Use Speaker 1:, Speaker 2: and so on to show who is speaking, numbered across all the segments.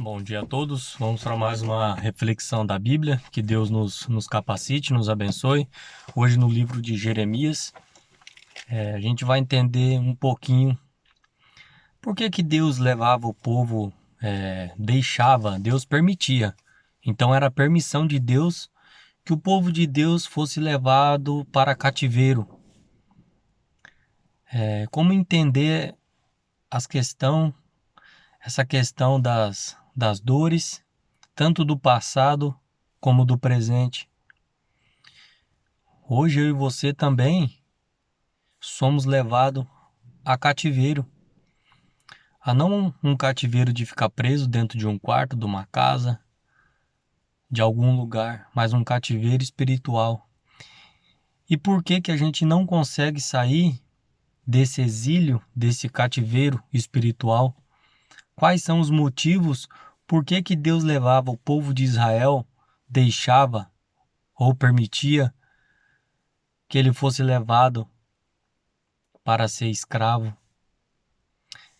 Speaker 1: Bom dia a todos. Vamos para mais uma reflexão da Bíblia. Que Deus nos capacite, nos abençoe. Hoje no livro de Jeremias, a gente vai entender um pouquinho por que Deus levava o povo, deixava, Deus permitia. Então era a permissão de Deus que o povo de Deus fosse levado para cativeiro. Como entender essa questão das dores, tanto do passado como do presente. Hoje eu e você também somos levados a cativeiro. A não um cativeiro de ficar preso dentro de um quarto, de uma casa, de algum lugar, mas um cativeiro espiritual. E por que a gente não consegue sair desse exílio, desse cativeiro espiritual? Quais são os motivos por que Deus levava o povo de Israel, deixava ou permitia que ele fosse levado para ser escravo?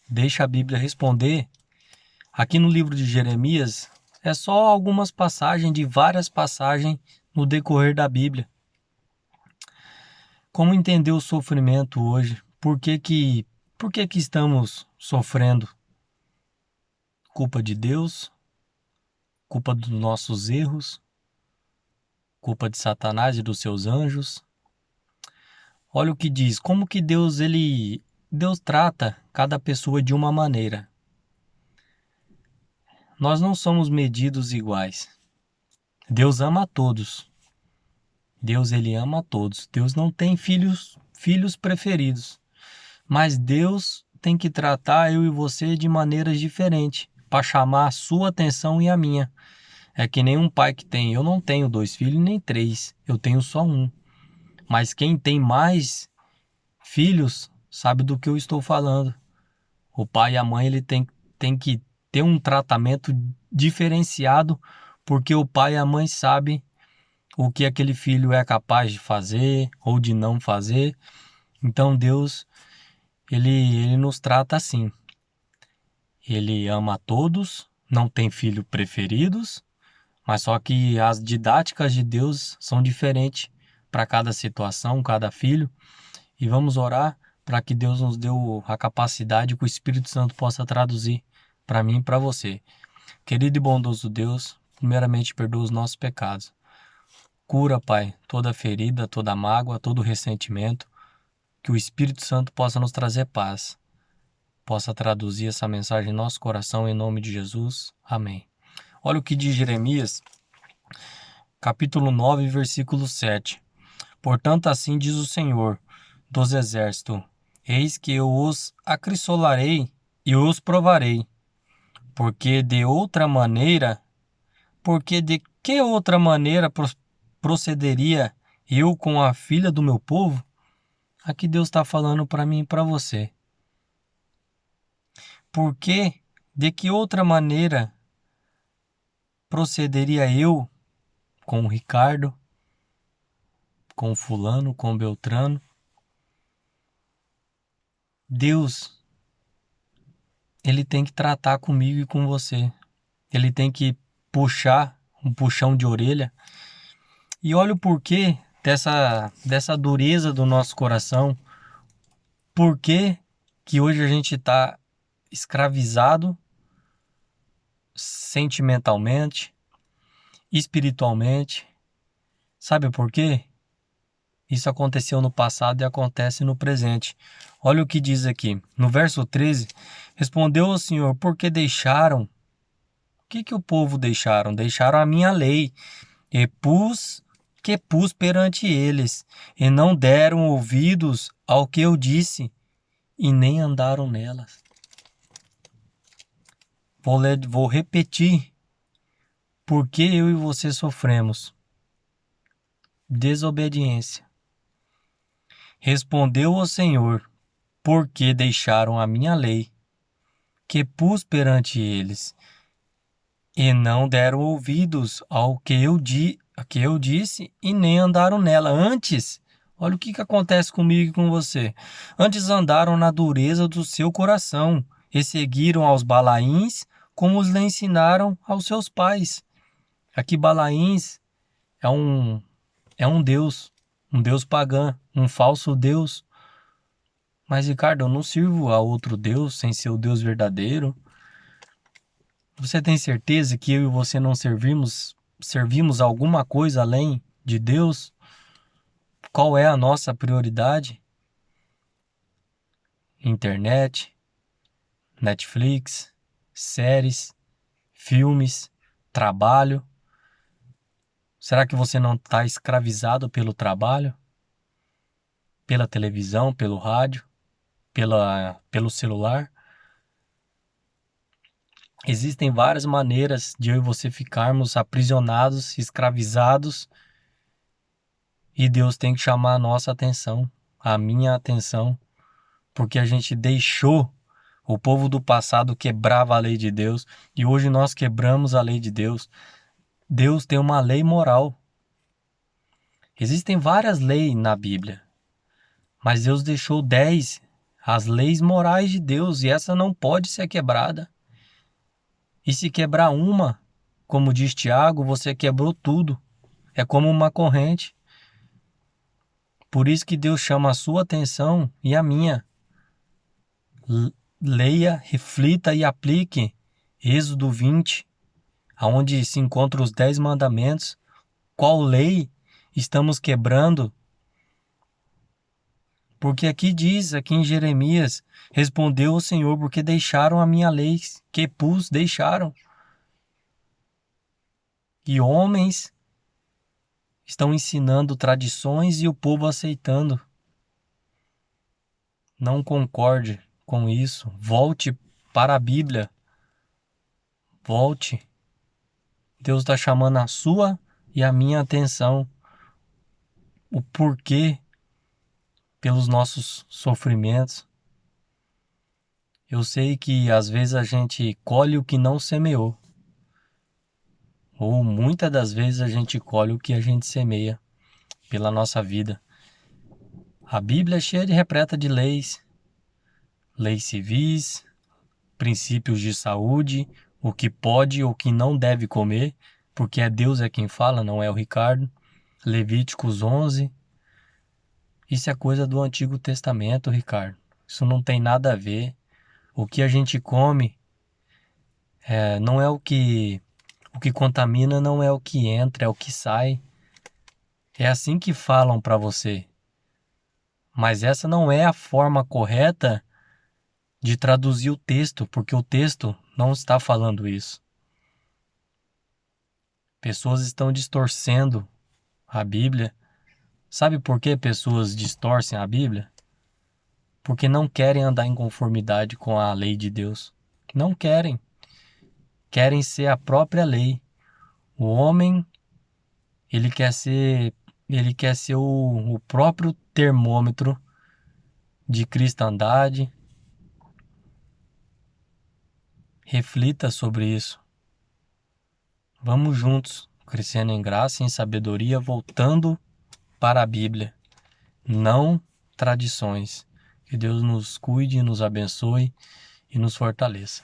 Speaker 1: Deixa a Bíblia responder. Aqui no livro de Jeremias, é só algumas passagens de várias passagens no decorrer da Bíblia. Como entender o sofrimento hoje? Por que estamos sofrendo? Culpa de Deus? Culpa dos nossos erros? Culpa de Satanás e dos seus anjos? Olha o que diz, como que Deus trata cada pessoa de uma maneira. Nós não somos medidos iguais. Deus ama a todos. Deus, ele ama a todos. Deus não tem filhos preferidos. Mas Deus tem que tratar eu e você de maneiras diferentes, para chamar a sua atenção e a minha. É que nem um pai que tem. Eu não tenho 2 filhos nem 3. Eu tenho só um. Mas quem tem mais filhos sabe do que eu estou falando. O pai e a mãe ele tem que ter um tratamento diferenciado, porque o pai e a mãe sabem o que aquele filho é capaz de fazer ou de não fazer. Então Deus, ele nos trata assim. Ele ama a todos, não tem filhos preferidos, mas só que as didáticas de Deus são diferentes para cada situação, cada filho. E vamos orar para que Deus nos dê a capacidade que o Espírito Santo possa traduzir para mim e para você. Querido e bondoso Deus, primeiramente perdoa os nossos pecados. Cura, Pai, toda ferida, toda mágoa, todo ressentimento. Que o Espírito Santo possa nos trazer paz. Possa traduzir essa mensagem em nosso coração, em nome de Jesus. Amém. Olha o que diz Jeremias, capítulo 9, versículo 7. Portanto, assim diz o Senhor dos Exércitos: Eis que eu os acrisolarei e os provarei. Porque de que outra maneira procederia eu com a filha do meu povo? Aqui Deus está falando para mim e para você. Porque de que outra maneira procederia eu com o Ricardo, com o fulano, com o Beltrano? Deus, ele tem que tratar comigo e com você. Ele tem que puxar um puxão de orelha. E olha o porquê dessa dureza do nosso coração. Por que hoje a gente está escravizado sentimentalmente, espiritualmente? Sabe por quê? Isso aconteceu no passado e acontece no presente. Olha o que diz aqui. No verso 13, respondeu o Senhor: por que deixaram? O que o povo deixaram? Deixaram a minha lei e pus perante eles, e não deram ouvidos ao que eu disse, e nem andaram nelas. Vou repetir. Por que eu e você sofremos? Desobediência. Respondeu o Senhor: porque deixaram a minha lei, que pus perante eles, e não deram ouvidos ao que eu disse, e nem andaram nela. Antes, olha o que acontece comigo e com você. Antes andaram na dureza do seu coração, e seguiram aos Balaíns, como os lhe ensinaram aos seus pais. Aqui Balaíns é um deus pagão, um falso deus. Mas, Ricardo, eu não sirvo a outro deus sem ser o Deus verdadeiro. Você tem certeza que eu e você não servimos alguma coisa além de Deus? Qual é a nossa prioridade? Internet, Netflix, séries, filmes, trabalho. Será que você não está escravizado pelo trabalho? Pela televisão, pelo rádio, pelo celular? Existem várias maneiras de eu e você ficarmos aprisionados, escravizados, e Deus tem que chamar a nossa atenção, a minha atenção, porque a gente deixou o povo do passado quebrava a lei de Deus e hoje nós quebramos a lei de Deus. Deus tem uma lei moral. Existem várias leis na Bíblia, mas Deus deixou 10, as leis morais de Deus, e essa não pode ser quebrada. E se quebrar uma, como diz Tiago, você quebrou tudo. É como uma corrente. Por isso que Deus chama a sua atenção e a minha. Leia, reflita e aplique Êxodo 20, onde se encontram os 10 mandamentos. Qual lei estamos quebrando? Porque aqui diz, aqui em Jeremias, respondeu o Senhor, porque deixaram a minha lei, que pus, deixaram. E homens estão ensinando tradições e o povo aceitando. Não concorde com isso. Volte para a Bíblia. Volte. Deus está chamando a sua e a minha atenção. O porquê pelos nossos sofrimentos. Eu sei que às vezes a gente colhe o que não semeou. Ou muitas das vezes a gente colhe o que a gente semeia pela nossa vida. A Bíblia é cheia de repleta de leis civis, princípios de saúde, o que pode ou o que não deve comer, porque Deus é quem fala, não é o Ricardo. Levíticos 11. Isso é coisa do Antigo Testamento, Ricardo. Isso não tem nada a ver. O que a gente come não é o que contamina, não é o que entra, é o que sai. É assim que falam para você. Mas essa não é a forma correta de traduzir o texto, porque o texto não está falando isso. Pessoas estão distorcendo a Bíblia. Sabe por que pessoas distorcem a Bíblia? Porque não querem andar em conformidade com a lei de Deus. Não querem. Querem ser a própria lei. O homem, ele quer ser o próprio termômetro de cristandade. Reflita sobre isso. Vamos juntos, crescendo em graça e em sabedoria, voltando para a Bíblia, não tradições. Que Deus nos cuide, nos abençoe e nos fortaleça.